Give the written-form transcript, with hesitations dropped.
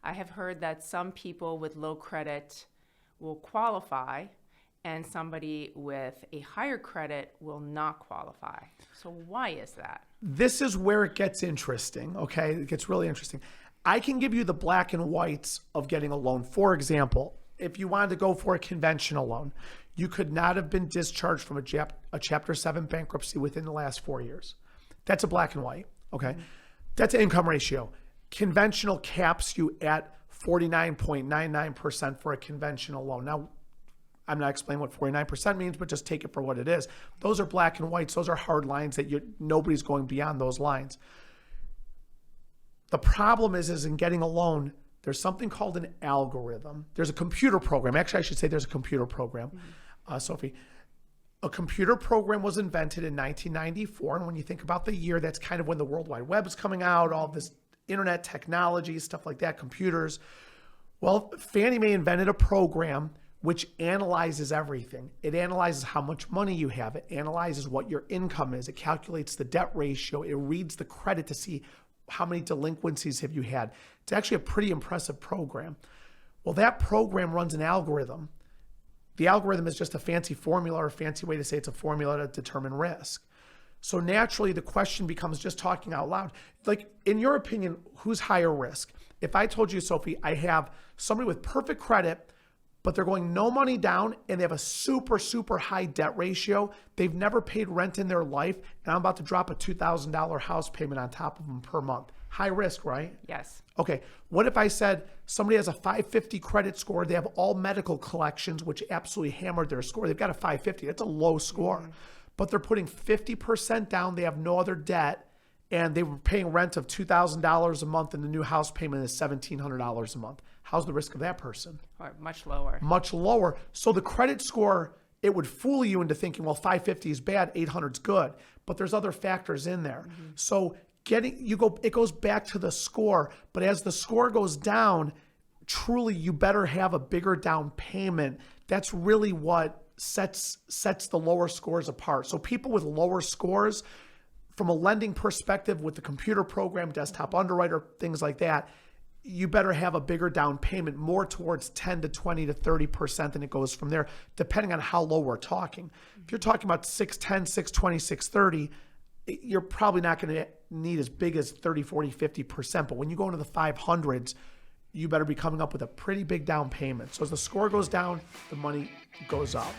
I have heard that some people with low credit will qualify and somebody with a higher credit will not qualify. So why is that? This is where it gets interesting, okay? It gets really interesting. I can give you the black and whites of getting a loan. For example, if you wanted to go for a conventional loan, you could not have been discharged from a Chapter 7 bankruptcy within the last 4 years. That's a black and white, okay? Mm-hmm. That's an income ratio. Conventional caps you at 49.99% for a conventional loan. Now, I'm not explaining what 49% means, but just take it for what it is. Those are black and whites. Those are hard lines that nobody's going beyond those lines. The problem is in getting a loan, there's something called an algorithm. There's a computer program. Actually, I should say there's a computer program, Sophie. A computer program was invented in 1994. And when you think about the year, that's kind of when the World Wide Web is coming out, all this internet technology, stuff like that, computers. Well, Fannie Mae invented a program which analyzes everything. It analyzes how much money you have. It analyzes what your income is. It calculates the debt ratio. It reads the credit to see how many delinquencies have you had. It's actually a pretty impressive program. Well, that program runs an algorithm. The algorithm is just a fancy formula or a fancy way to say it's a formula to determine risk. So naturally, the question becomes, just talking out loud, like, in your opinion, who's higher risk? If I told you, Sophie, I have somebody with perfect credit, but they're going no money down and they have a super, super high debt ratio. They've never paid rent in their life, and I'm about to drop a $2,000 house payment on top of them per month. High risk, right? Yes. Okay. What if I said somebody has a 550 credit score, they have all medical collections, which absolutely hammered their score. They've got a 550. That's a low score. Mm-hmm. But they're putting 50% down. They have no other debt, and they were paying rent of $2,000 a month, and the new house payment is $1,700 a month. How's the risk of that person? Much lower. Much lower. So the credit score, it would fool you into thinking, well, 550 is bad, 800 is good. But there's other factors in there. Mm-hmm. So it goes back to the score. But as the score goes down, truly, you better have a bigger down payment. That's really what sets the lower scores apart. So people with lower scores, from a lending perspective with the computer program, desktop underwriter, things like that, you better have a bigger down payment, more towards 10 to 20 to 30%, and it goes from there, depending on how low we're talking. If you're talking about 610, 620, 630, you're probably not going to need as big as 30, 40, 50%. But when you go into the 500s, you better be coming up with a pretty big down payment. So as the score goes down, the money goes up.